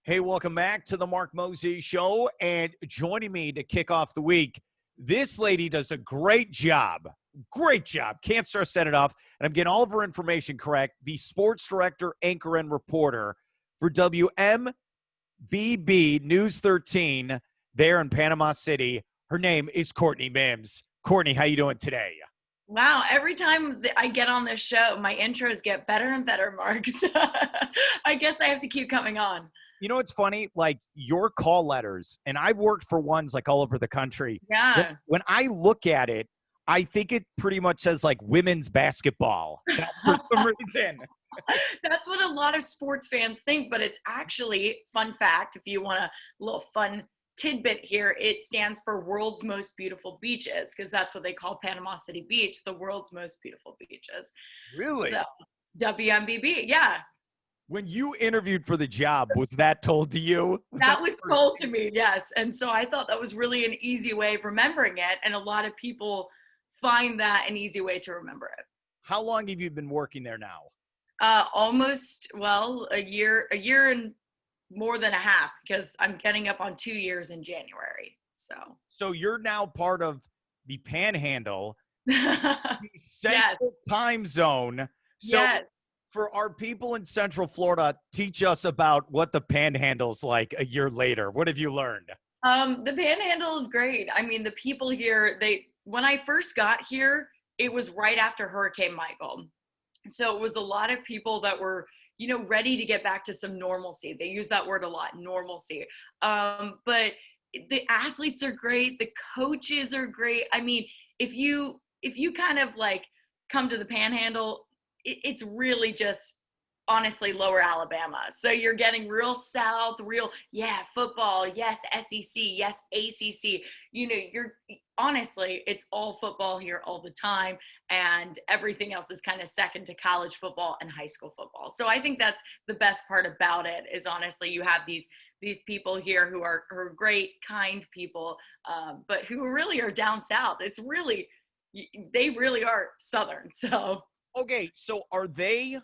Hey, welcome back to the Mark Mosey Show. And joining me to kick off the week, this lady does a great job. Great job. Can't stress that enough. And I'm getting all of her information correct. The sports director, anchor, and reporter for WMBB News 13 there in Panama City. Her name is Courtney Mims. Courtney, how you doing today? Wow, every time I get on this show, my intros get better and better, Mark. So I guess I have to keep coming on. You know, it's funny, like your call letters, and I've worked for ones like all over the country. Yeah. When I look at it, I think it pretty much says like women's basketball for some reason. That's what a lot of sports fans think, but it's actually, fun fact, if you want a little fun tidbit here, it stands for World's Most Beautiful Beaches, because that's what they call Panama City Beach, the world's most beautiful beaches. Really? So, WMBB, yeah. When you interviewed for the job, was that told to you? That was told to me, yes. And so I thought that was really an easy way of remembering it. And a lot of people find that an easy way to remember it. How long have you been working there now? Almost, well, a year and more than a half, because I'm getting up on 2 years in January. So you're now part of the Panhandle, the Central Time Zone. So yes. For our people in Central Florida, teach us about what the Panhandle's like a year later. What have you learned? The Panhandle is great. I mean, the people here, when I first got here, it was right after Hurricane Michael. So it was a lot of people that were, ready to get back to some normalcy. They use that word a lot, normalcy. But the athletes are great. The coaches are great. I mean, if you kind of like come to the Panhandle, it's really just honestly lower Alabama. So you're getting real South, football, yes, SEC, yes, ACC. You're honestly, it's all football here all the time. And everything else is kind of second to college football and high school football. So I think that's the best part about it is honestly, you have these people here who are great, kind people, but who really are down South. They really are Southern. So. Okay, so are they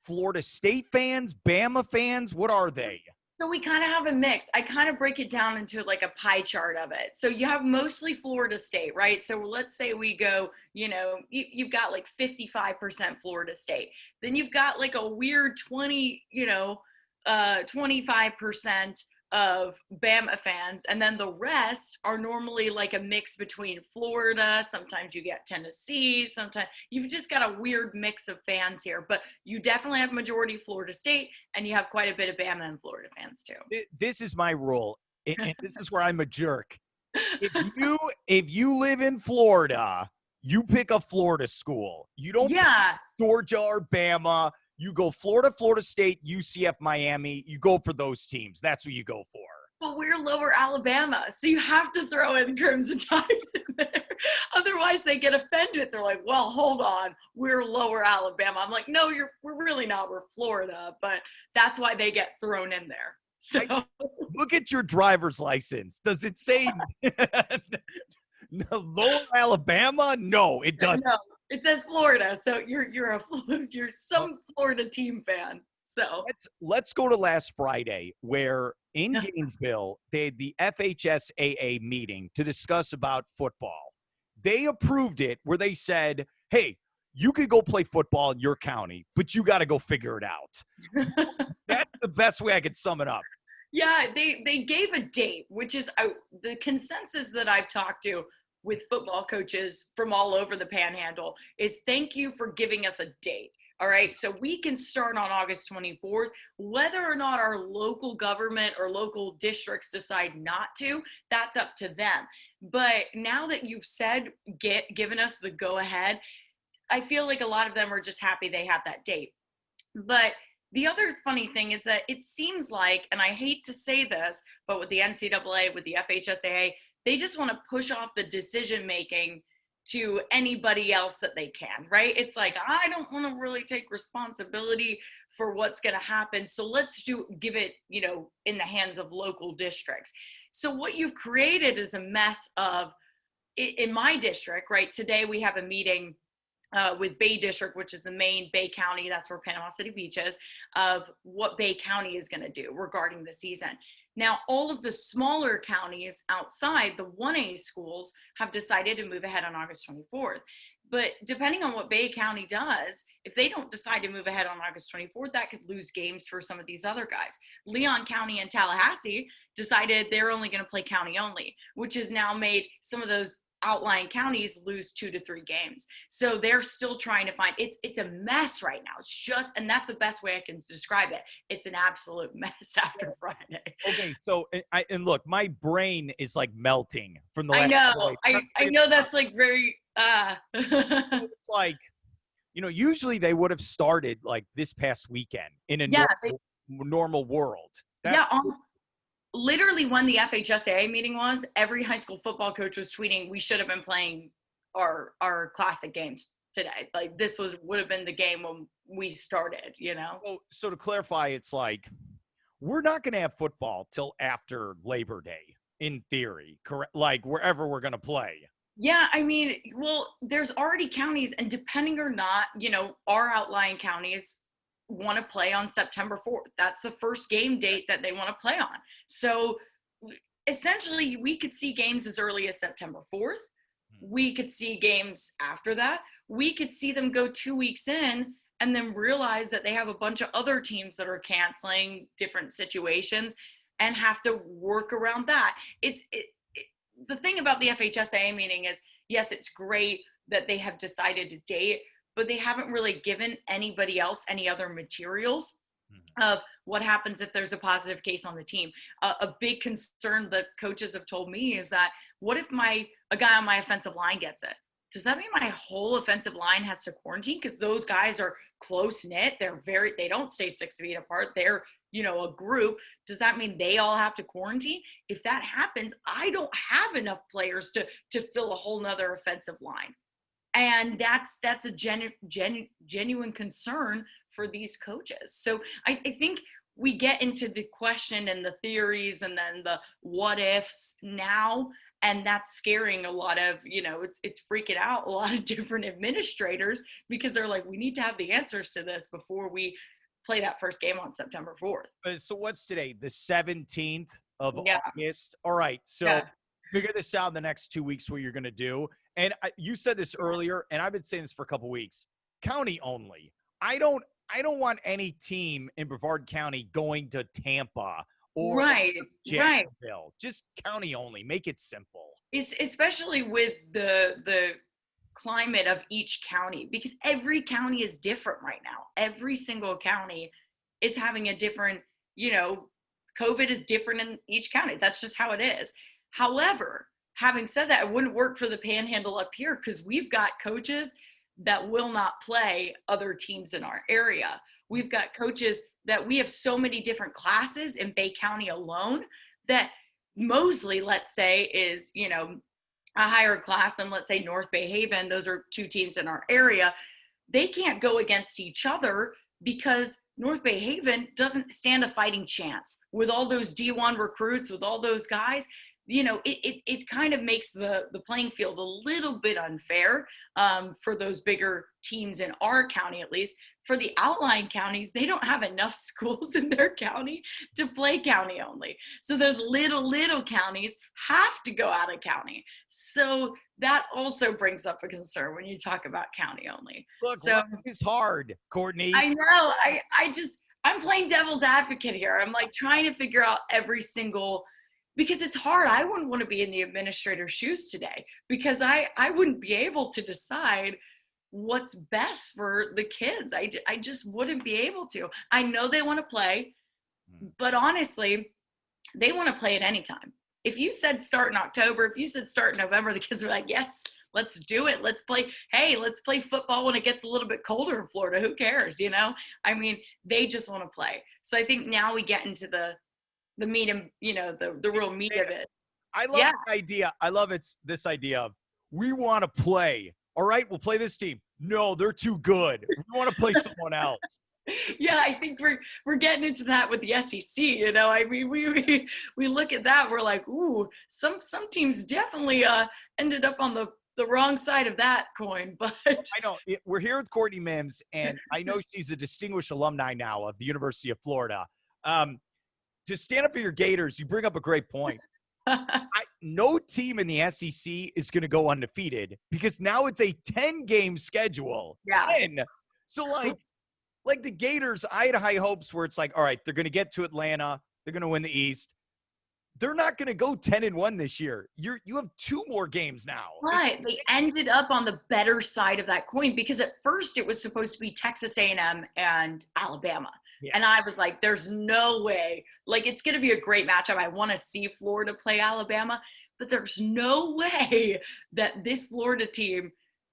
Florida State fans, Bama fans? What are they? So we kind of have a mix. I kind of break it down into like a pie chart of it. So you have mostly Florida State, right? So let's say we go, you've got like 55% Florida State. Then you've got like a weird 25% of Bama fans, and then the rest are normally like a mix between Florida. Sometimes you get Tennessee, sometimes you've just got a weird mix of fans here, but you definitely have majority Florida State, and you have quite a bit of Bama and Florida fans too. This is my rule, and this is where I'm a jerk. If you live in Florida, you pick a Florida school. You don't pick Georgia or Bama. You go Florida, Florida State, UCF, Miami. You go for those teams. That's what you go for. But we're lower Alabama, so you have to throw in Crimson Tide in there. Otherwise, they get offended. They're like, well, hold on. We're lower Alabama. I'm like, no, we're really not. We're Florida. But that's why they get thrown in there. So look at your driver's license. Does it say lower Alabama? No, it doesn't. No. It says Florida, so you're some Florida team fan. So let's go to last Friday, where in Gainesville they had the FHSAA meeting to discuss about football. They approved it, where they said, "Hey, you could go play football in your county, but you got to go figure it out." That's the best way I could sum it up. Yeah, they gave a date, which is the consensus that I've talked to with football coaches from all over the Panhandle is thank you for giving us a date. All right. So we can start on August 24th, whether or not our local government or local districts decide not to, that's up to them. But now that you've said, given us the go ahead, I feel like a lot of them are just happy they have that date. But the other funny thing is that it seems like, and I hate to say this, but with the NCAA, with the FHSAA, they just want to push off the decision-making to anybody else that they can, right? It's like, I don't want to really take responsibility for what's going to happen. So let's give it, in the hands of local districts. So what you've created is a mess of, in my district, right? Today we have a meeting with Bay District, which is the main Bay County, that's where Panama City Beach is, of what Bay County is going to do regarding the season. Now, all of the smaller counties outside the 1A schools have decided to move ahead on August 24th. But depending on what Bay County does, if they don't decide to move ahead on August 24th, that could lose games for some of these other guys. Leon County and Tallahassee decided they're only going to play county only, which has now made some of those outlying counties lose 2 to 3 games. So they're still trying to find, it's a mess right now. It's just, and that's the best way I can describe it. It's an absolute mess after Friday. Okay, so and look, my brain is like melting from the I last know. I know that's like very it's like, usually they would have started like this past weekend in a normal world. Literally when the FHSAA meeting was, every high school football coach was tweeting, we should have been playing our classic games today. Like this would have been the game when we started, So to clarify, it's like, we're not going to have football till after Labor Day, in theory, correct? Like wherever we're going to play. Yeah, I mean, well, there's already counties, and depending or not, our outlying counties want to play on September 4th. That's the first game date that they want to play on. So essentially, we could see games as early as September 4th. We could see games after that. We could see them go 2 weeks in and then realize that they have a bunch of other teams that are canceling different situations and have to work around that. The thing about the FHSAA meeting is, yes, it's great that they have decided a date, but they haven't really given anybody else any other materials of what happens if there's a positive case on the team. A big concern that coaches have told me is that, what if a guy on my offensive line gets it? Does that mean my whole offensive line has to quarantine? Because those guys are close knit. They don't stay 6 feet apart. They're, a group. Does that mean they all have to quarantine? If that happens, I don't have enough players to fill a whole nother offensive line. And that's a genuine concern for these coaches. So I think we get into the question and the theories and then the what ifs now, and that's scaring a lot of, it's freaking out a lot of different administrators, because they're like, we need to have the answers to this before we play that first game on September 4th. So what's today? The 17th of August. All right. So figure this out in the next 2 weeks, what you're going to do. And you said this earlier, and I've been saying this for a couple of weeks. County only. I don't want any team in Brevard County going to Tampa or Jacksonville. Just county only. Make it simple. It's especially with the climate of each county, because every county is different right now. Every single county is having a different, COVID is different in each county. That's just how it is. However, having said that, it wouldn't work for the Panhandle up here, because we've got coaches that will not play other teams in our area. We've got coaches that we have so many different classes in Bay County alone that Mosley, let's say, is, a higher class than, let's say, North Bay Haven. Those are 2 teams in our area. They can't go against each other because North Bay Haven doesn't stand a fighting chance with all those D1 recruits, with all those guys. It kind of makes the playing field a little bit unfair for those bigger teams in our county, at least. For the outlying counties, they don't have enough schools in their county to play county only. So those little counties have to go out of county. So that also brings up a concern when you talk about county only. Look, it's hard, Courtney. I know. I'm playing devil's advocate here. I'm like trying to figure out every single, because it's hard. I wouldn't want to be in the administrator's shoes today, because I wouldn't be able to decide what's best for the kids. I just wouldn't be able to. I know they want to play, but honestly, they want to play at any time. If you said start in October, if you said start in November, the kids were like, yes, let's do it. Let's play. Hey, let's play football when it gets a little bit colder in Florida. Who cares? I mean, they just want to play. So I think now we get into the meat and, the real meat of it. I love the idea. I love this idea of, we want to play. All right, we'll play this team. No, they're too good. We want to play someone else. Yeah, I think we're getting into that with the SEC. I mean, we look at that, we're like, ooh, some teams definitely ended up on the the wrong side of that coin, but I know. We're here with Courtney Mims, and I know she's a distinguished alumni now of the University of Florida. To stand up for your Gators, you bring up a great point. No team in the SEC is going to go undefeated because now it's a 10-game schedule. Yeah. 10. So, like the Gators, I had high hopes where it's like, all right, they're going to get to Atlanta. They're going to win the East. They're not going to go 10-1 this year. You have 2 more games now. But they ended up on the better side of that coin because at first it was supposed to be Texas A&M and Alabama. Yeah. And I was like, there's no way. Like, it's going to be a great matchup. I want to see Florida play Alabama, but there's no way that this Florida team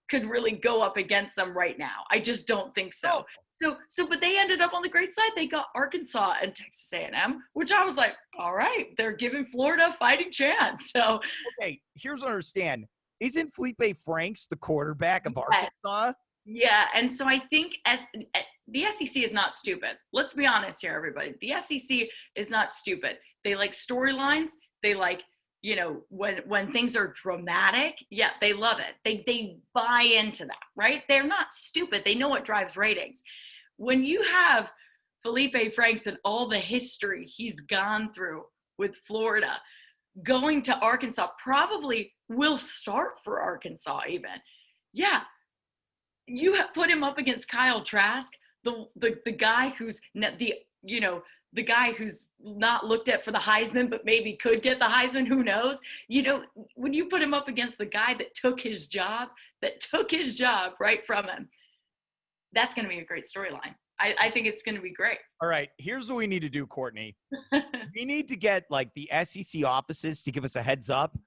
could really go up against them right now. I just don't think so. But they ended up on the great side. They got Arkansas and Texas A&M, which I was like, all right, they're giving Florida a fighting chance. So, okay, here's what I understand. Isn't Felipe Franks the quarterback of Arkansas? Yeah, and so I think the SEC is not stupid. Let's be honest here, everybody. The SEC is not stupid. They like storylines. They like, you know, when things are dramatic, yeah, they love it. They buy into that, right? They're not stupid. They know what drives ratings. When you have Felipe Franks and all the history he's gone through with Florida, going to Arkansas, probably will start for Arkansas even. Yeah. You have put him up against Kyle Trask, the guy who's the guy who's not looked at for the Heisman, but maybe could get the Heisman. Who knows? You know, when you put him up against the guy that took his job right from him, that's going to be a great storyline. I think it's going to be great. All right, here's what we need to do, Courtney. We need to get like the SEC offices to give us a heads up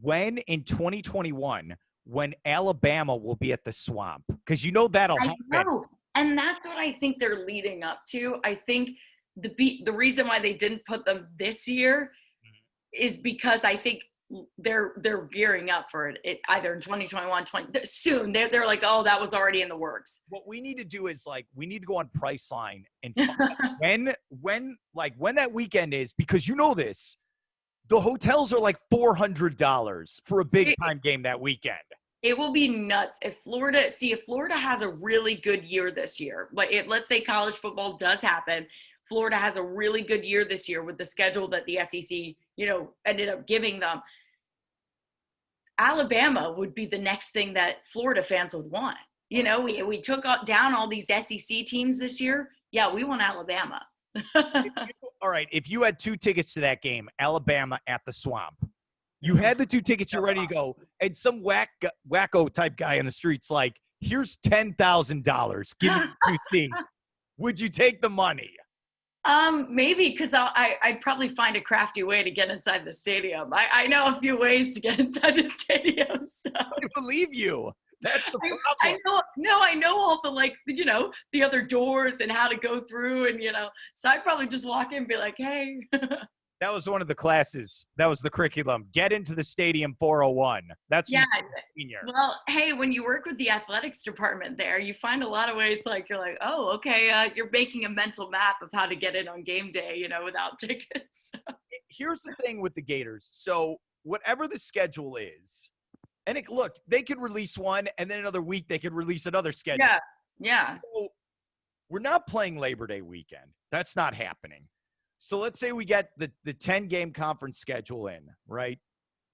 when in 2021. When Alabama will be at the Swamp, because you know that'll happen. I know. And that's what I think they're leading up to. I think the reason why they didn't put them this year is because I think they're gearing up for it either in 2021, soon. They're like, oh, that was already in the works. What we need to do is like we need to go on Priceline and find out when that weekend is, because you know this. The hotels are like $400 for a big time game that weekend. It will be nuts. If Florida has a really good year this year, let's say college football does happen, Florida has a really good year this year with the schedule that the SEC, ended up giving them. Alabama would be the next thing that Florida fans would want. You know, we took down all these SEC teams this year. Yeah, we want Alabama. All right, if you had 2 tickets to that game, Alabama at the Swamp, you had the 2 tickets, you're ready to go, and some wacko type guy in the street's like, here's $10,000, give me 2 seats. Would you take the money? Maybe, because I'd probably find a crafty way to get inside the stadium. I know a few ways to get inside the stadium. So. I believe you. That's the problem. I know all the the other doors and how to go through, and so I'd probably just walk in and be like, hey. That was one of the classes. That was the curriculum. Get into the stadium 401. That's senior. Well, hey, when you work with the athletics department there, you find a lot of ways. Like you're like, oh, okay, you're making a mental map of how to get in on game day, without tickets. Here's the thing with the Gators. So whatever the schedule is. And look, they could release one, and then another week they could release another schedule. Yeah. So we're not playing Labor Day weekend. That's not happening. So let's say we get the 10-game conference schedule in, right?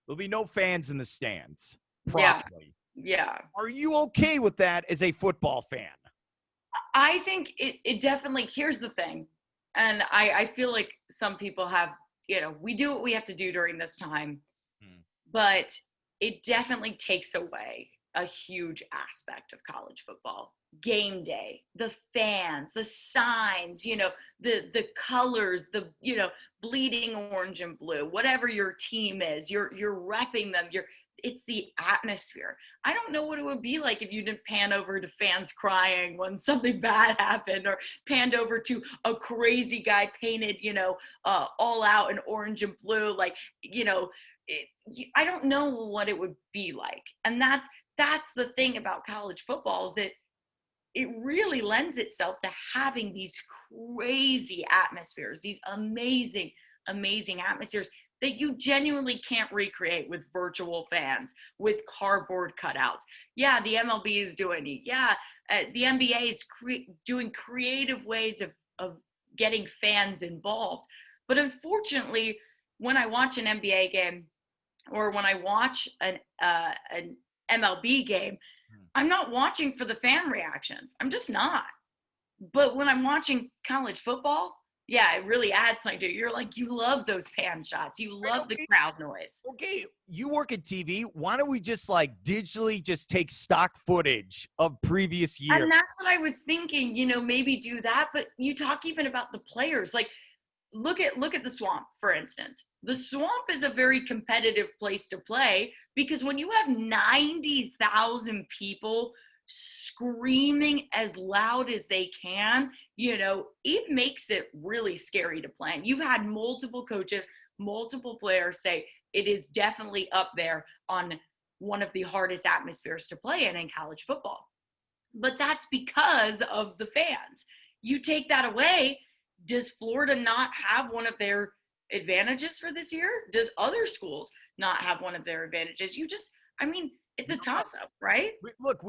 There'll be no fans in the stands, probably. Yeah. Are you okay with that as a football fan? I think it definitely – here's the thing, and I feel like some people have – we do what we have to do during this time, but – it definitely takes away a huge aspect of college football. Game day, the fans, the signs, the colors, the, bleeding orange and blue, whatever your team is, you're repping them. It's the atmosphere. I don't know what it would be like if you didn't pan over to fans crying when something bad happened, or panned over to a crazy guy painted, all out in orange and blue, I don't know what it would be like. And that's the thing about college football, is that it really lends itself to having these crazy atmospheres, these amazing, amazing atmospheres that you genuinely can't recreate with virtual fans, with cardboard cutouts. Yeah, the MLB is doing it. Yeah, the NBA is doing creative ways of getting fans involved. But unfortunately, when I watch an NBA game or when I watch an MLB game, I'm not watching for the fan reactions. I'm just not. But when I'm watching college football, yeah, it really adds something to it. You're like, you love those pan shots. You love the crowd noise. Okay, you work at TV. Why don't we just like digitally just take stock footage of previous years? And that's what I was thinking, maybe do that. But you talk even about the players. Like, look at the Swamp, for instance. The Swamp is a very competitive place to play because when you have 90,000 people screaming as loud as they can, it makes it really scary to play. And you've had multiple coaches, multiple players say it is definitely up there on one of the hardest atmospheres to play in college football. But that's because of the fans. You take that away, does Florida not have one of their advantages for this year? Does other schools not have one of their advantages? It's a toss-up, right? Look,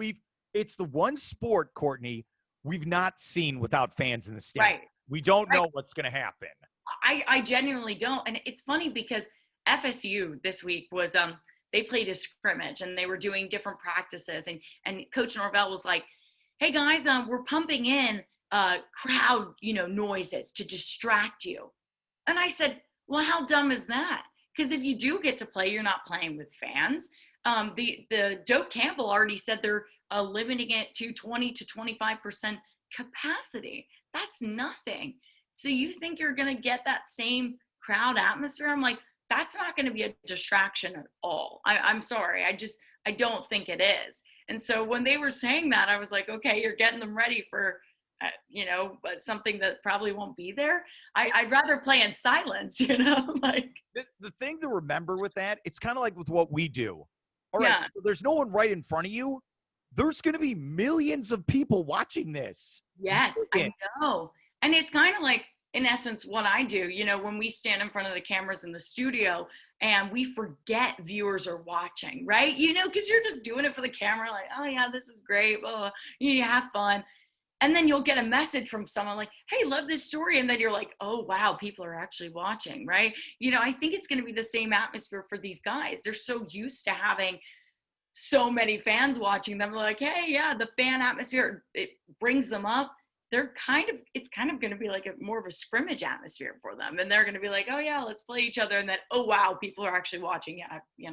it's the one sport, Courtney, we've not seen without fans in the stands. Right. We don't know what's going to happen. I genuinely don't. And it's funny because FSU this week was they played a scrimmage and they were doing different practices. And Coach Norvell was like, hey, guys, we're pumping in crowd, noises to distract you. And I said, well, how dumb is that? Because if you do get to play, you're not playing with fans. The Doak Campbell already said they're limiting it to 20 to 25% capacity. That's nothing. So you think you're going to get that same crowd atmosphere? I'm like, that's not going to be a distraction at all. I'm sorry. I don't think it is. And so when they were saying that, I was like, okay, you're getting them ready for, but something that probably won't be there. I'd rather play in silence, like. The thing to remember with that, it's kind of like with what we do. All right, Yeah. so there's no one right in front of you. There's going to be millions of people watching this. Yes, I know. And it's kind of like, in essence, what I do, when we stand in front of the cameras in the studio and we forget viewers are watching, right? Because you're just doing it for the camera, like, oh, yeah, this is great. Well, you have fun. And then you'll get a message from someone like, hey, love this story. And then you're like, oh, wow, people are actually watching, right? I think it's going to be the same atmosphere for these guys. They're so used to having so many fans watching them. They're like, hey, yeah, the fan atmosphere, it brings them up. It's kind of going to be like more of a scrimmage atmosphere for them. And they're going to be like, oh, yeah, let's play each other. And then, oh, wow, people are actually watching. Yeah,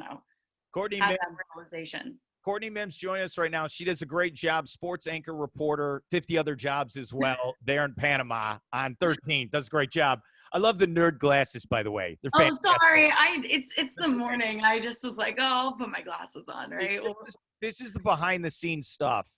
Courtney have Mims, that realization. Courtney Mims joining us right now. She does a great job, sports anchor, reporter, 50 other jobs as well there in Panama on 13. Does a great job. I love the nerd glasses, by the way. They're fantastic. Sorry. It's the morning. I just was like, oh, I'll put my glasses on, right? This is the behind-the-scenes stuff.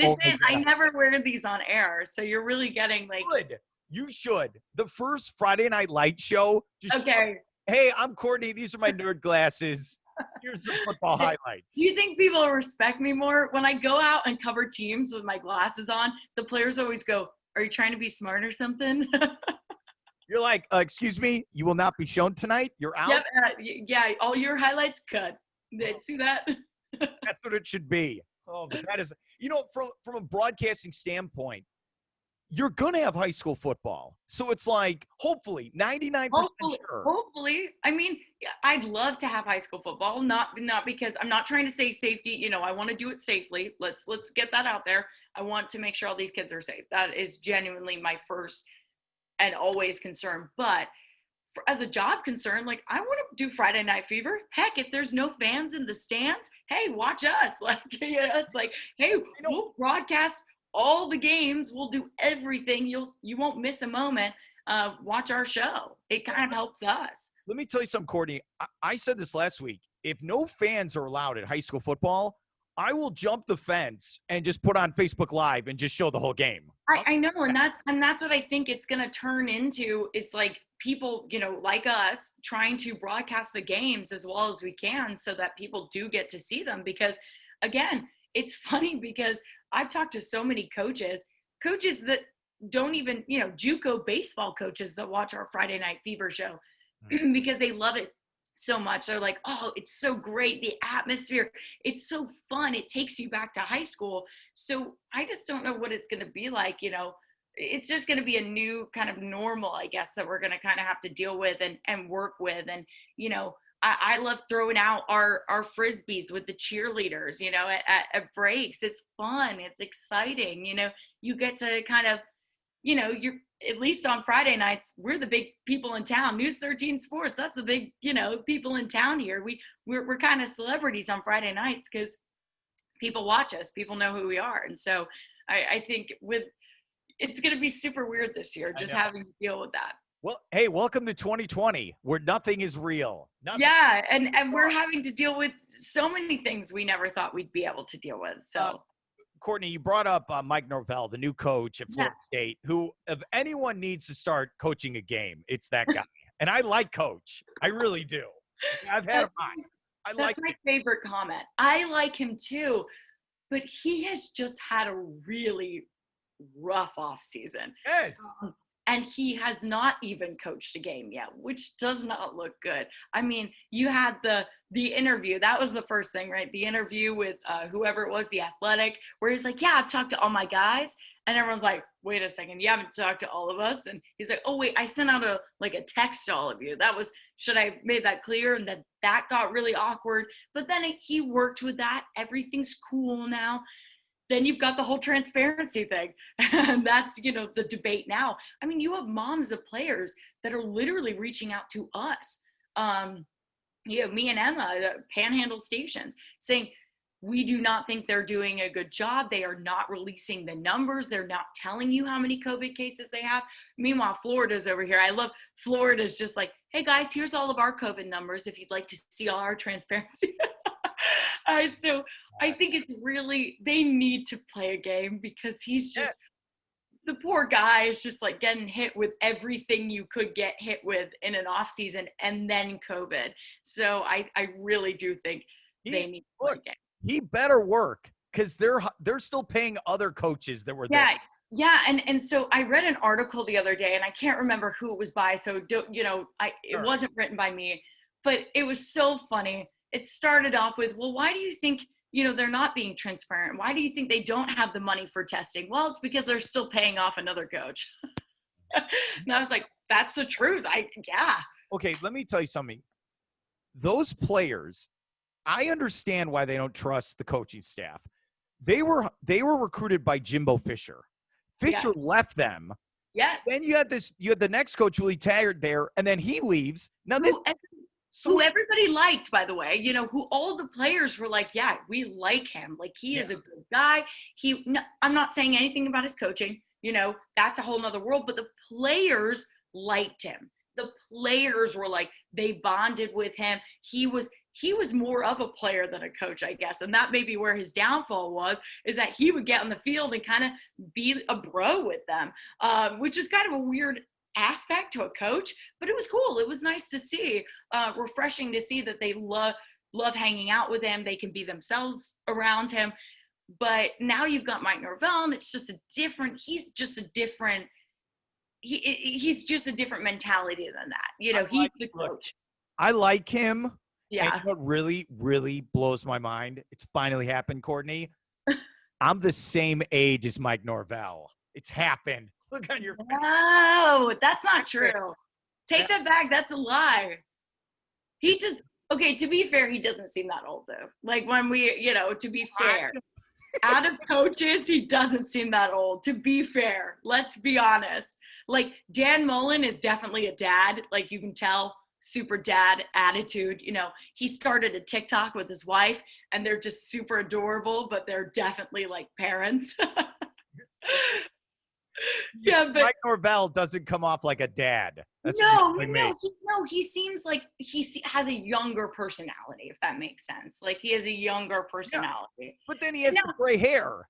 I never wear these on air, so you're really getting like. Good. You should. The first Friday Night Light show. Okay. Hey, I'm Courtney. These are my nerd glasses. Here's the football highlights. Do you think people will respect me more? When I go out and cover teams with my glasses on, the players always go, are you trying to be smart or something? You're like, excuse me, you will not be shown tonight? You're out? Yep. Yeah, all your highlights cut. See that? That's what it should be. Oh, but that is, from a broadcasting standpoint, you're going to have high school football. So it's like, hopefully, 99% sure. Hopefully. I'd love to have high school football, not because I'm not trying to say safety. I want to do it safely. Let's get that out there. I want to make sure all these kids are safe. That is genuinely my first and always concern. But as a job concern, like, I want to do Friday Night Fever. Heck, if there's no fans in the stands, hey, watch us. Like, it's like, hey, we'll broadcast all the games. We'll do everything. You won't miss a moment. Watch our show. It kind of helps us. Let me tell you something, Courtney. I said this last week. If no fans are allowed at high school football, I will jump the fence and just put on Facebook Live and just show the whole game. I know, and that's what I think it's going to turn into. It's like people, like us, trying to broadcast the games as well as we can so that people do get to see them. Because, again, it's funny because I've talked to so many coaches that don't even, JUCO baseball coaches that watch our Friday Night Fever show because they love it so much. They're like, oh, it's so great. The atmosphere, it's so fun. It takes you back to high school. So I just don't know what it's going to be like. It's just going to be a new kind of normal, I guess, that we're going to kind of have to deal with and work with. And, I love throwing out our Frisbees with the cheerleaders, at breaks. It's fun. It's exciting. You get to kind of, you're at least on Friday nights, we're the big people in town. News 13 Sports, that's the big, people in town here. We're kind of celebrities on Friday nights because people watch us, people know who we are. And so I think it's going to be super weird this year, just having to deal with that. Well, hey, welcome to 2020, where nothing is real. Yeah, and we're having to deal with so many things we never thought we'd be able to deal with. So, Courtney, you brought up Mike Norvell, the new coach at Florida State, who, if anyone needs to start coaching a game, it's that guy. And I like Coach. I really do. I've had him on. That's my favorite comment. I like him too, but he has just had a really rough off season. Yes. And he has not even coached a game yet, which does not look good. I mean, you had the interview. That was the first thing, right? The interview with whoever it was, The Athletic, where he's like, yeah, I've talked to all my guys. And everyone's like, wait a second, you haven't talked to all of us? And he's like, oh, wait, I sent out a text to all of you. That was, should I have made that clear? And that got really awkward. But then he worked with that. Everything's cool now. Then you've got the whole transparency thing. And that's, the debate now. I mean, you have moms of players that are literally reaching out to us. Me and Emma, the Panhandle stations, saying, we do not think they're doing a good job. They are not releasing the numbers. They're not telling you how many COVID cases they have. Meanwhile, Florida's over here. I love Florida's just like, hey guys, here's all of our COVID numbers if you'd like to see all our transparency. So I think it's really, they need to play a game because he's just, the poor guy is just like getting hit with everything you could get hit with in an off season and then COVID. So I really do think they need to play a game. He better work because they're still paying other coaches that were there. Yeah. And so I read an article the other day and I can't remember who it was by. So it wasn't written by me, but it was so funny. It started off with, well, why do you think, they're not being transparent? Why do you think they don't have the money for testing? Well, it's because they're still paying off another coach. And I was like, that's the truth. Okay, let me tell you something. Those players, I understand why they don't trust the coaching staff. They were recruited by Jimbo Fisher. Fisher left them. Yes. Then you had the next coach, Willie Taggart, there, and then he leaves. Now who everybody liked, by the way, who all the players were like, yeah, we like him. Like, he is a good guy. I'm not saying anything about his coaching, that's a whole nother world, but the players liked him. The players were like, they bonded with him. He was more of a player than a coach, I guess. And that may be where his downfall was, is that he would get on the field and kind of be a bro with them, which is kind of a weird aspect to a coach, but it was cool. It was nice to see, refreshing to see that they love hanging out with him. They can be themselves around him. But now you've got Mike Norvell, and it's just he's just a different mentality than that. He's the coach. I like him. Yeah. And what really, really blows my mind, it's finally happened, Courtney. I'm the same age as Mike Norvell. It's happened. Look on your face. No, that's not true. Take that back. That's a lie. To be fair, he doesn't seem that old though. Like when to be fair, out of coaches, he doesn't seem that old. To be fair, let's be honest. Like Dan Mullen is definitely a dad. Like you can tell, super dad attitude. He started a TikTok with his wife and they're just super adorable, but they're definitely like parents. Yeah, but Mike Norvell doesn't come off like a dad. That's he seems like he has a younger personality, if that makes sense. Like he has a younger personality. Yeah, but then he has the gray hair.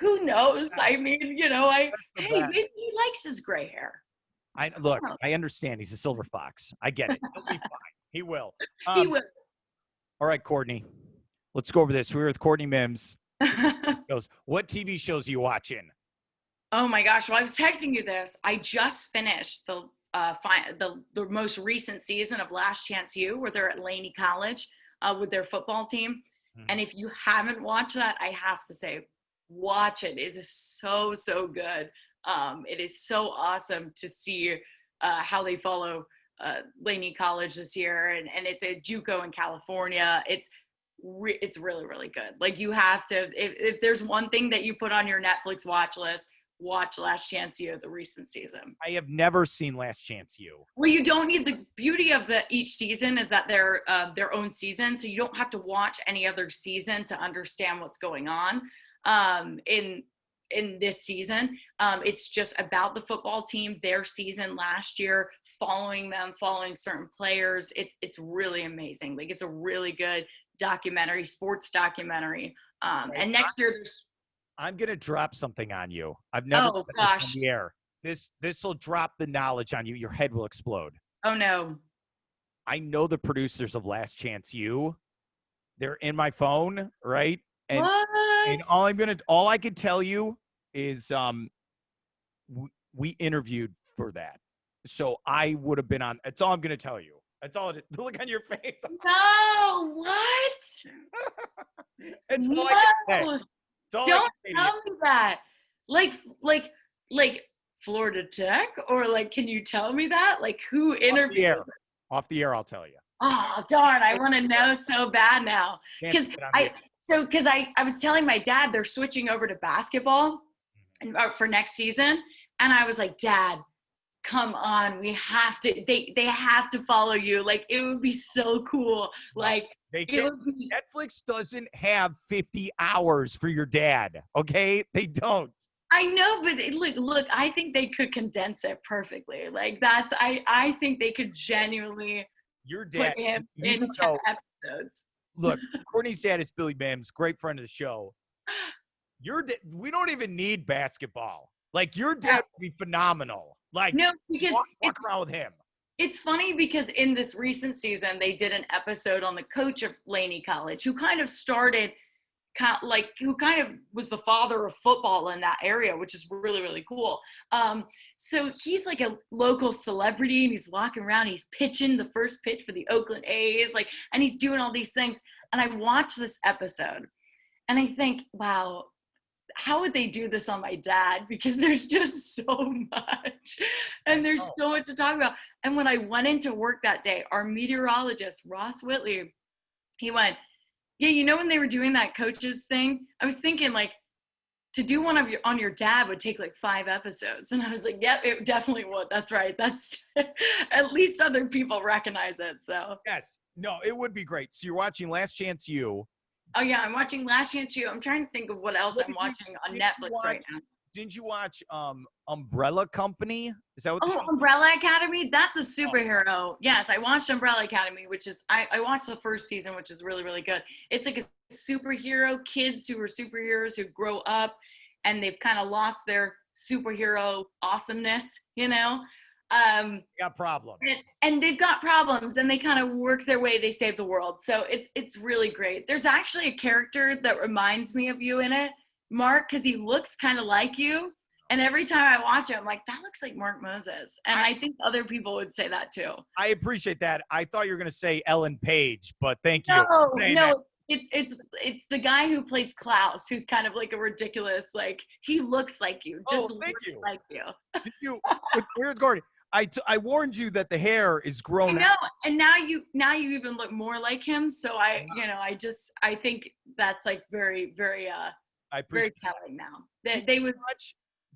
Who knows? I mean, maybe he likes his gray hair. I understand he's a silver fox. I get it. He'll be fine. He will. He will. All right, Courtney. Let's go over this. We're with Courtney Mims. Goes, what TV shows are you watching? Oh my gosh. Well, I was texting you this. I just finished the most recent season of Last Chance U, where they're at Laney College with their football team. And Mhm. if you haven't watched that, I have to say, watch it. It is so, so good. It is so awesome to see how they follow Laney College this year. And it's a JUCO in California. It's really, really good. Like, you have to, if there's one thing that you put on your Netflix watch list, watch Last Chance U, the recent season. I have never seen Last Chance U. Well, you don't need, the beauty of each season is that they're their own season, so you don't have to watch any other season to understand what's going on in this season. It's just about the football team, their season last year, following them, following certain players. It's really amazing. Like, it's a really good documentary, sports documentary. Right. And next year there's I'm gonna drop something on you. I've never oh said this on gosh, the air. This will drop the knowledge on you. Your head will explode. oh no, I know the producers of Last Chance U. They're in my phone, right? And what? all I can tell you is we interviewed for that. So I would have been on. That's all I'm gonna tell you. That's all. The look on your face. No, what? That's all I can say. No, That's all I can don't say to you. tell me that. Like, like, like Florida Tech, or like, can you tell me that? Like, who Off the interviewed? air. Off the air, I'll tell you. Oh, darn, I want to know so bad now. Can't Because say it on the air. I was telling my dad they're switching over to basketball for next season, and I was like, Dad, come on, we have to. They have to follow you. Like, it would be so cool. No, Like, they it can't. would be. Netflix doesn't have 50 hours for your dad. Okay, they don't. I know, but look. I think they could condense it perfectly. Like, I think they could genuinely Your put dad. him You in don't 10 know. episodes. Look, Courtney's dad is Billy Mims, great friend of the show. We don't even need basketball. Like, your dad would be phenomenal. Like, No, because walk around with him. it's funny because in this recent season, they did an episode on the coach of Laney College, who kind of started, who kind of was the father of football in that area, which is really, really cool. So he's like a local celebrity, and he's walking around, he's pitching the first pitch for the Oakland A's, like, and he's doing all these things. And I watched this episode, and I think, wow, how would they do this on my dad? Because there's just so much, and there's so much to talk about. And when I went into work that day, our meteorologist, Ross Whitley, he went, yeah, you know, when they were doing that coaches thing, I was thinking, like, to do one on your dad would take like 5 episodes. And I was like, yep, it definitely would. That's right. That's at least other people recognize it. So Yes. No, it would be great. So you're watching Last Chance U. oh yeah, I'm watching Last Chance U. I'm trying to think of what else What I'm did you- watching on did you Netflix watch- right now. Didn't you watch Umbrella Company? Is that what the Oh, show? Umbrella Academy. That's a superhero. Yes, I watched Umbrella Academy, which is I watched the first season, which is really, really good. It's like a superhero, kids who are superheroes who grow up and they've kind of lost their superhero awesomeness, you know? Got problems. And they've got problems, and they kind of work their way, they save the world. So it's really great. There's actually a character that reminds me of you in it, Mark, because he looks kind of like you. And every time I watch it, I'm like, that looks like Mark Moses. And I think other people would say that too. I appreciate that. I thought you were going to say Ellen Page, but thank you. No, it's the guy who plays Klaus, who's kind of like a ridiculous, like, he looks like you, just looks like you. Did you? Weird, Gordy. I warned you that the hair is grown. I know, and now you even look more like him. So I think that's like very, very I very appreciate telling now.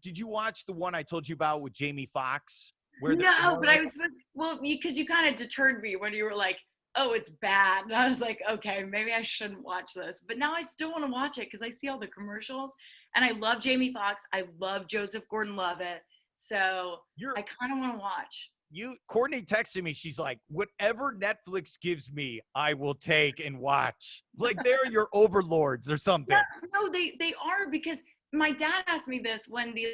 Did you watch the one I told you about with Jamie Foxx? No, but I was, well, because you kind of deterred me when you were like, oh, it's bad. And I was like, okay, maybe I shouldn't watch this. But now I still want to watch it because I see all the commercials. And I love Jamie Foxx. I love Joseph Gordon-Levitt. So I kind of want to watch. Courtney texted me. She's like, whatever Netflix gives me, I will take and watch. Like, they're your overlords or something. No, they are, because my dad asked me this when the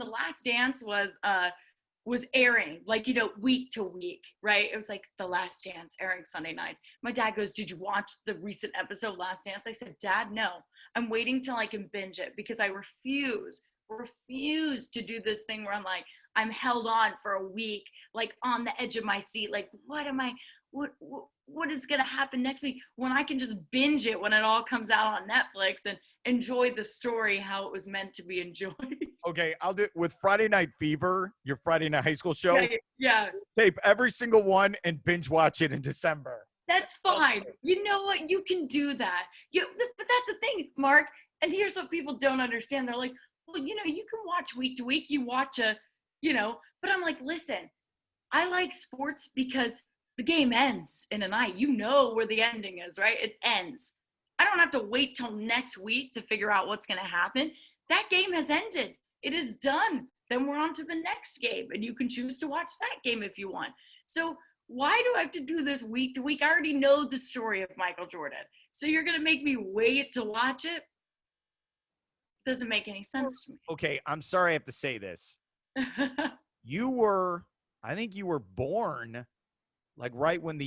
Last Dance was airing, like, you know, week to week, right? It was like The Last Dance airing Sunday nights. My dad goes, did you watch the recent episode Last Dance? I said, Dad, no. I'm waiting till I can binge it because I refuse refuse to do this thing where I'm like, I'm held on for a week, like on the edge of my seat. Like, what is going to happen next week when I can just binge it when it all comes out on Netflix and enjoy the story how it was meant to be enjoyed. Okay, I'll do with Friday Night Fever, your Friday Night high school show. Yeah. Tape every single one and binge watch it in December. That's fine. You know what? You can do that. But that's the thing, Mark. And here's what people don't understand. They're like, well, you can watch week to week. You watch but I'm like, listen, I like sports because the game ends in a night. You know where the ending is, right? It ends. I don't have to wait till next week to figure out what's going to happen. That game has ended. It is done. Then we're on to the next game, and you can choose to watch that game if you want. So why do I have to do this week to week? I already know the story of Michael Jordan. So you're going to make me wait to watch it? Doesn't make any sense to me. Okay, I'm sorry I have to say this. I think you were born like right when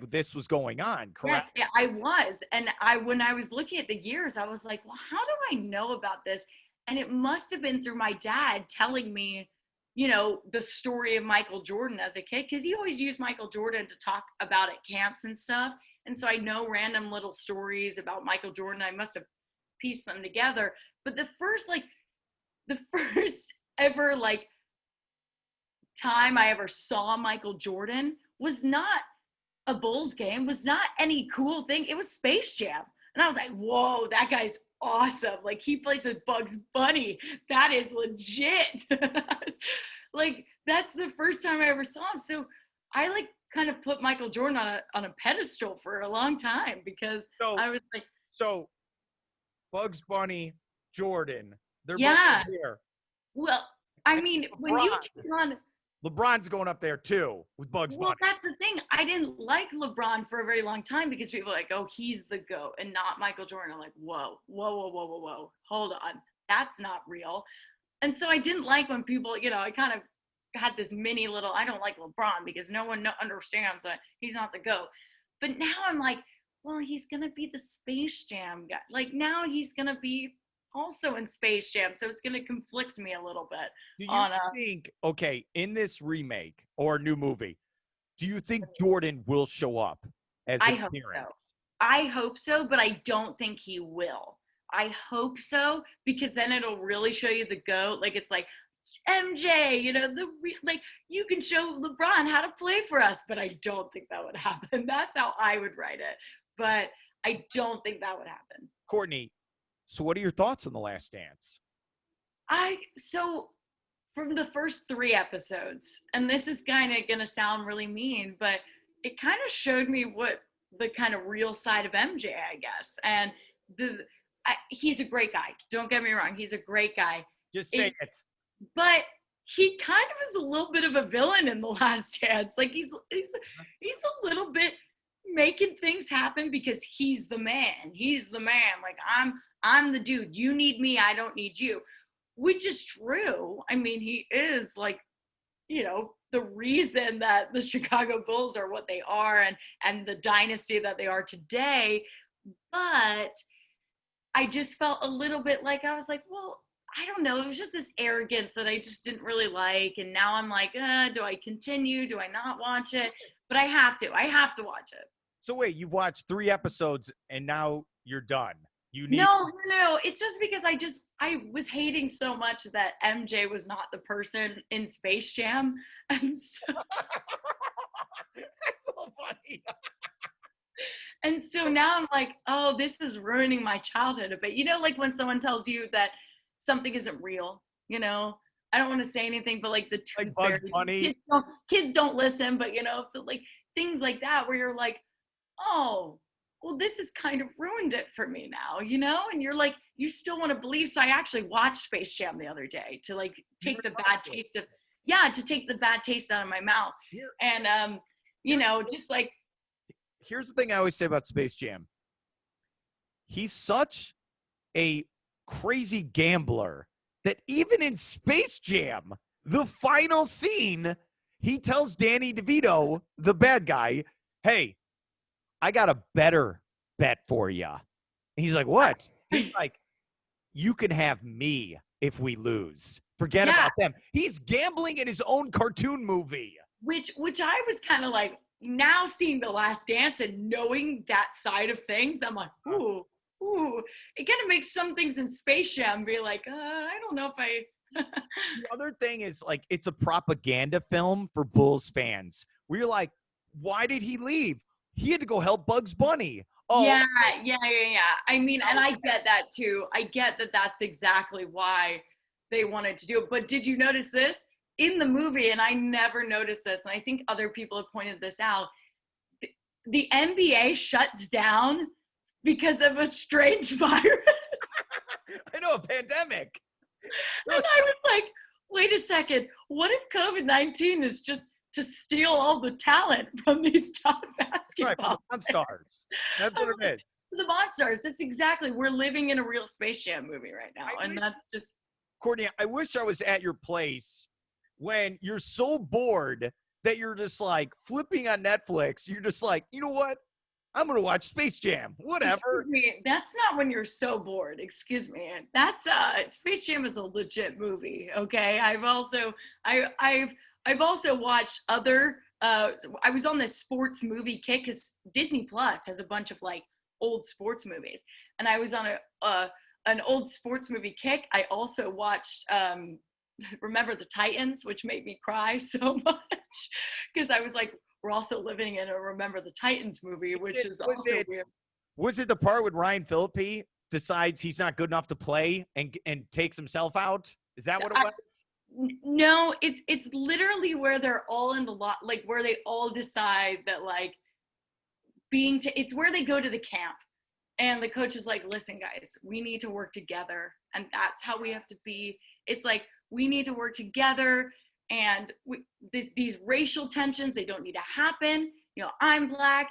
this was going on, correct? Yes, I was. And when I was looking at the years, I was like, well, how do I know about this? And it must have been through my dad telling me, the story of Michael Jordan as a kid, because he always used Michael Jordan to talk about at camps and stuff. And so I know random little stories about Michael Jordan. I must have pieced them together. But the first ever time I ever saw Michael Jordan was not a Bulls game, was not any cool thing. It was Space Jam. And I was like, whoa, that guy's awesome. Like, he plays with Bugs Bunny. That is legit. Like, that's the first time I ever saw him. So I kind of put Michael Jordan on a pedestal for a long time because I was like. So Bugs Bunny, Jordan, they're both here. Well, I mean, when you take on. LeBron's going up there too with Bugs Bunny. Well, that's the thing. I didn't like LeBron for a very long time because people are like, oh, he's the GOAT and not Michael Jordan. I'm like, whoa. Hold on. That's not real. And so I didn't like when people, I kind of had this mini little, I don't like LeBron because no one understands that he's not the GOAT. But now I'm like, well, he's going to be the Space Jam guy. Like, now he's going to be also in Space Jam, so it's going to conflict me a little bit. Do you think, in this remake or new movie, do you think Jordan will show up as an appearance? I hope so, but I don't think he will. I hope so, because then it'll really show you the GOAT. Like, it's like, MJ, you can show LeBron how to play for us, but I don't think that would happen. That's how I would write it, but I don't think that would happen. Courtney, so what are your thoughts on The Last Dance? So from the first 3 episodes, and this is kind of going to sound really mean, but it kind of showed me what the kind of real side of MJ, I guess. And he's a great guy. Don't get me wrong. He's a great guy. Just say it. But he kind of is a little bit of a villain in The Last Dance. Like, he's a little bit making things happen because he's the man. He's the man. Like, I'm the dude. You need me. I don't need you, which is true. I mean, he is the reason that the Chicago Bulls are what they are and the dynasty that they are today. But I just felt a little bit like, I was like, well, I don't know. It was just this arrogance that I just didn't really like. And now I'm like, do I continue? Do I not watch it? But I have to watch it. So wait, you've watched 3 episodes and now you're done. No. It's just because I was hating so much that MJ was not the person in Space Jam. And so that's so funny. And so now I'm like, oh, this is ruining my childhood a bit. Like when someone tells you that something isn't real, I don't want to say anything, but like the tooth Bugs Bunny. Kids don't listen, but like things like that where you're like, oh, well, this has kind of ruined it for me now, and you're like, you still want to believe. So I actually watched Space Jam the other day to take the bad taste out of my mouth. And, just like. Here's the thing I always say about Space Jam. He's such a crazy gambler that even in Space Jam, the final scene, he tells Danny DeVito, the bad guy, hey, I got a better bet for you. He's like, what? He's like, you can have me if we lose. Forget Yeah. about them. He's gambling in his own cartoon movie. Which I was kind of like, now seeing The Last Dance and knowing that side of things, I'm like, ooh. It kind of makes some things in Space Jam be like, I don't know if I. The other thing is, like, it's a propaganda film for Bulls fans. Where you're like, why did he leave? He had to go help Bugs Bunny. Oh, Yeah. I mean, and I get that too. I get that that's exactly why they wanted to do it. But did you notice this? In the movie, and I never noticed this, and I think other people have pointed this out, the NBA shuts down because of a strange virus. I know, a pandemic. And I was like, wait a second, what if COVID-19 is just to steal all the talent from these top basketball Monstars. That's what it is. The Monstars. That's exactly. We're living in a real Space Jam movie right now, and that's just. Courtney, I wish I was at your place when you're so bored that you're just like flipping on Netflix. You're just like, you know what? I'm going to watch Space Jam. Whatever. That's not when you're so bored. Excuse me. That's Space Jam is a legit movie. Okay. I've also watched other. I was on this sports movie kick because Disney Plus has a bunch of like old sports movies, and I was on an old sports movie kick. I also watched Remember the Titans, which made me cry so much because I was like, we're also living in a Remember the Titans movie, which is also weird. Was it the part when Ryan Phillippe decides he's not good enough to play and takes himself out? Is that what it was? No, it's literally where they're all in the lot, like where they all decide that like it's where they go to the camp. And the coach is like, listen, guys, we need to work together. And that's how we have to be. It's like, we need to work together. And these racial tensions, they don't need to happen. You know, I'm black.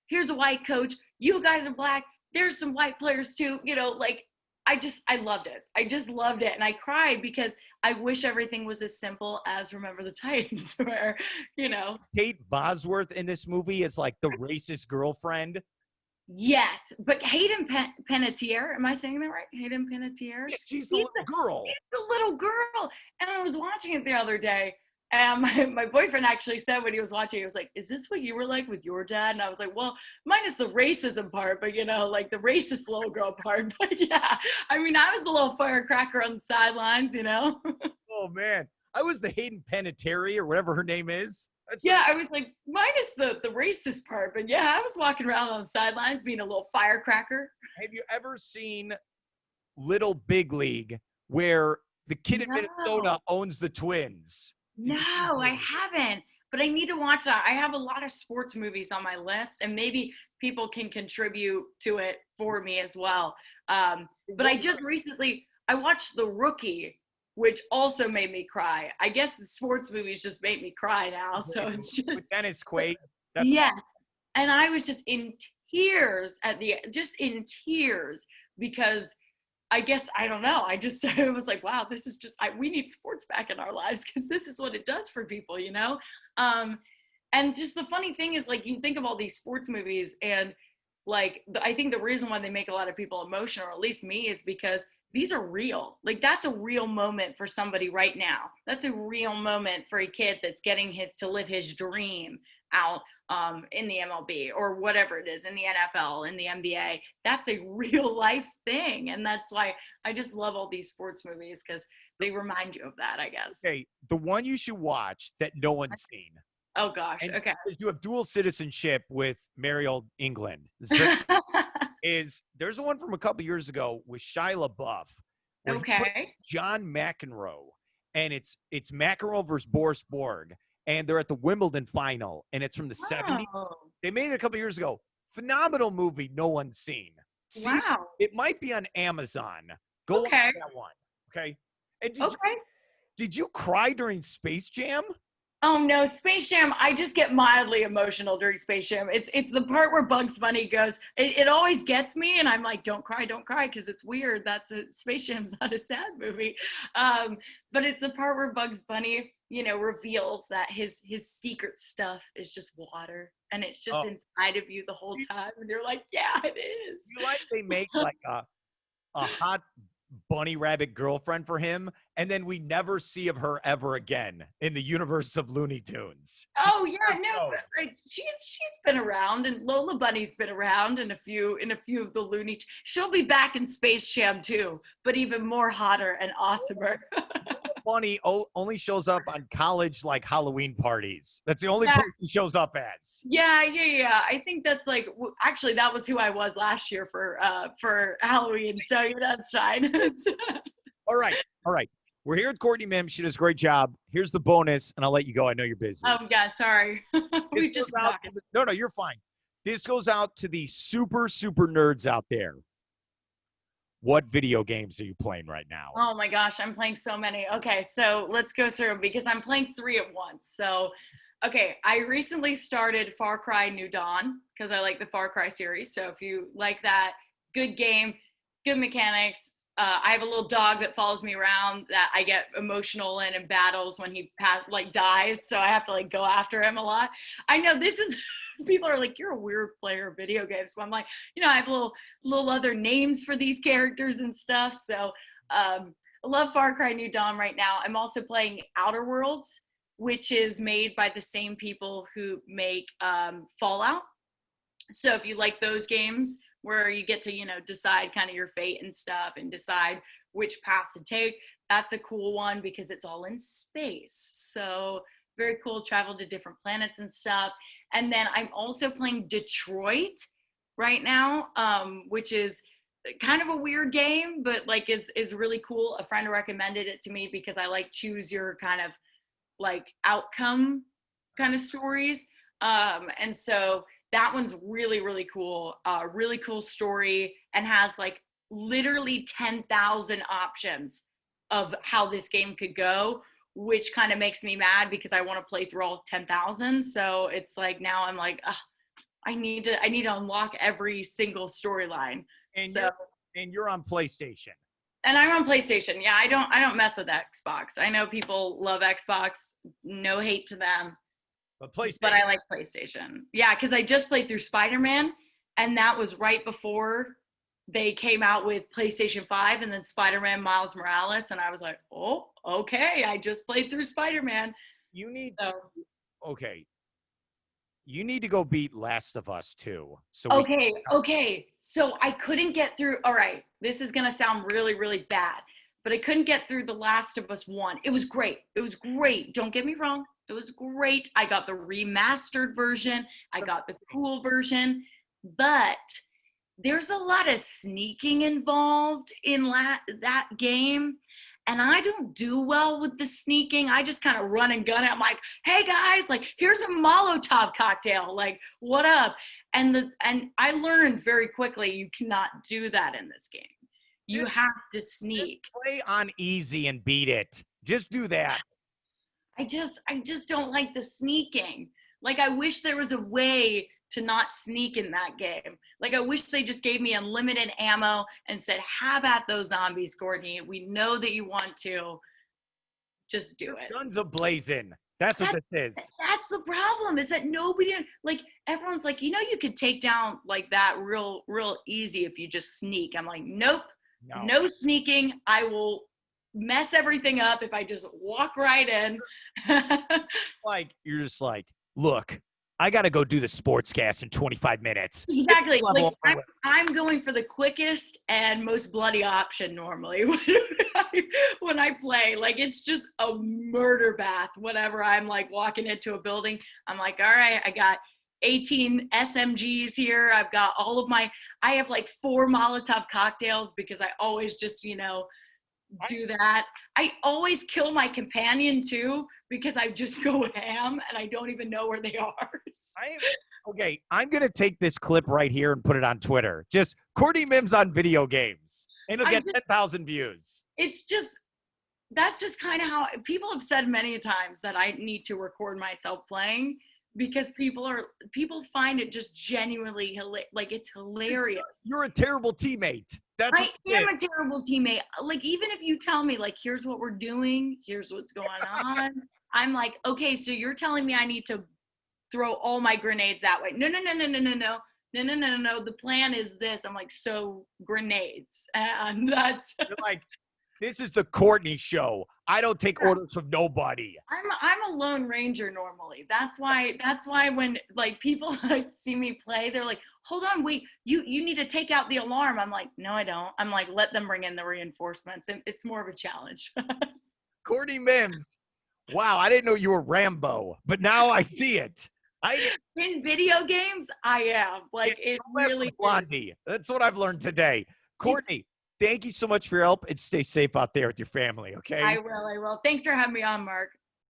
Here's a white coach. You guys are black. There's some white players too. You know, like, I loved it. I just loved it. And I cried because I wish everything was as simple as Remember the Titans, where, you know. Kate Bosworth in this movie is like the racist girlfriend. Yes, but Hayden Panettiere, am I saying that right? Hayden Panettiere? Yeah, she's the little girl. She's the little girl. And I was watching it the other day, and my boyfriend actually said when he was watching, he was like, is this what you were like with your dad? And I was like, well, minus the racism part, but, you know, like the racist little girl part. But, yeah, I mean, I was a little firecracker on the sidelines, you know? Oh, man. I was the Hayden Panettiere or whatever her name is. I was like, minus the racist part, but yeah, I was walking around on the sidelines being a little firecracker. Have you ever seen Little Big League where the kid in Minnesota owns the Twins? No, I haven't, but I need to watch that. I have a lot of sports movies on my list, and maybe people can contribute to it for me as well. But I just recently, I watched The Rookie, which also made me cry. I guess the sports movies just make me cry now. So it's just with Dennis Quaid. Yes. And I was just in tears because I guess, I don't know. I was like, wow, this is just, we need sports back in our lives because this is what it does for people, you know? And just the funny thing is, like, you think of all these sports movies and like, I think the reason why they make a lot of people emotional, or at least me, is because these are real. Like, that's a real moment for somebody right now. That's a real moment for a kid that's getting to live his dream out in the MLB or whatever it is, in the NFL, in the NBA. That's a real life thing. And that's why I just love all these sports movies, because they remind you of that, I guess. Okay, the one you should watch that no one's seen. Oh, gosh. And okay. You have dual citizenship with merry old England. There's one from a couple years ago with Shia LaBeouf. Okay. John McEnroe. And it's McEnroe versus Boris Borg. And they're at the Wimbledon final. And it's from the 70s. They made it a couple years ago. Phenomenal movie no one's seen. Wow. It might be on Amazon. Go watch that one. Okay. And did you cry during Space Jam? Oh no, Space Jam, I just get mildly emotional during Space Jam. It's the part where Bugs Bunny goes, it always gets me, and I'm like, don't cry, because it's weird. Space Jam's not a sad movie. But it's the part where Bugs Bunny, you know, reveals that his secret stuff is just water, and it's just inside of you the whole time, and you're like, yeah, it is. You like they make like a hot bunny rabbit girlfriend for him, and then we never see of her ever again in the universe of Looney Tunes. Oh yeah, no, but like she's been around, and Lola Bunny's been around in a few of the She'll be back in Space Jam too, but even more hotter and awesomer. Bunny only shows up on college like Halloween parties. That's the only Yeah. place he shows up as. Yeah. I think that's like actually that was who I was last year for Halloween. So that's fine. All right. We're here with Courtney Mims. She does a great job. Here's the bonus, and I'll let you go. I know you're busy. Oh yeah, sorry. We just no, you're fine. This goes out to the super nerds out there. What video games are you playing right now? Oh my gosh, I'm playing so many. Okay, so let's go through because I'm playing 3 at once. So, okay, I recently started Far Cry New Dawn because I like the Far Cry series. So if you like that, good game, good mechanics. I have a little dog that follows me around that I get emotional in battles when he dies. So I have to go after him a lot. I know this is people are like, you're a weird player of video games. So I'm like, I have little other names for these characters and stuff. So I love Far Cry New Dawn right now. I'm also playing Outer Worlds, which is made by the same people who make Fallout. So if you like those games where you get to, decide kind of your fate and stuff and decide which path to take, that's a cool one because it's all in space. So very cool, travel to different planets and stuff. And then I'm also playing Detroit right now, which is kind of a weird game, but is really cool. A friend recommended it to me because I like choose your kind of outcome kind of stories. And so that one's really cool. Really cool story and has literally 10,000 options of how this game could go, which kind of makes me mad because I want to play through all 10,000. So it's now I'm I need to unlock every single storyline. And you're on PlayStation. And I'm on PlayStation. Yeah, I don't mess with Xbox. I know people love Xbox. No hate to them. But I like PlayStation. Yeah, because I just played through Spider-Man, and that was right before they came out with PlayStation 5 and then Spider-Man Miles Morales. And I was like, oh, okay. I just played through Spider-Man. You need to go beat Last of Us 2. Okay. So I couldn't get through. All right. This is going to sound really bad, but I couldn't get through The Last of Us 1. It was great. Don't get me wrong. It was great. I got the remastered version. I got the cool version, but there's a lot of sneaking involved in that game. And I don't do well with the sneaking. I just kind of run and gun it. I'm like, hey guys, here's a Molotov cocktail. What up? And I learned very quickly you cannot do that in this game. You have to sneak. Just play on easy and beat it. Just do that. I just don't like the sneaking. I wish there was a way to not sneak in that game. I wish they just gave me unlimited ammo and said, have at those zombies, Courtney. We know that you want to. Just do it. Guns a-blazing. That's what this is. That's the problem, is that nobody, everyone's you could take down that real easy if you just sneak. I'm like, nope, no sneaking. I will mess everything up if I just walk right in. You're just look, I got to go do the sportscast in 25 minutes. Exactly. I'm going for the quickest and most bloody option normally when I play. It's just a murder bath whenever I'm walking into a building. I'm all right, I got 18 SMGs here. I've got I have 4 Molotov cocktails because I always just, do that. I always kill my companion too because I just go ham and I don't even know where they are. Okay, I'm gonna take this clip right here and put it on Twitter. Just Courtney Mims on video games, and it'll get 10,000 views. That's just kind of how people have said many times that I need to record myself playing because people find it just genuinely it's hilarious. You're a terrible teammate. I am a terrible teammate. Even if you tell me, here's what we're doing, here's what's going on, I'm okay, so you're telling me I need to throw all my grenades that way. No. no, no, no, no, no. The plan is this. I'm like, so grenades. And that's You're like, this is the Courtney show. I don't take orders from nobody. I'm a lone ranger normally. That's why when like people like see me play, they're like, hold on, wait, you need to take out the alarm. I'm like, no, I don't. I'm like, let them bring in the reinforcements. And it's more of a challenge. Courtney Mims. Wow, I didn't know you were Rambo, but now I see it. In video games, I am. Like it really Blondie. That's what I've learned today. Courtney, thank you so much for your help and stay safe out there with your family, okay? I will. Thanks for having me on, Mark.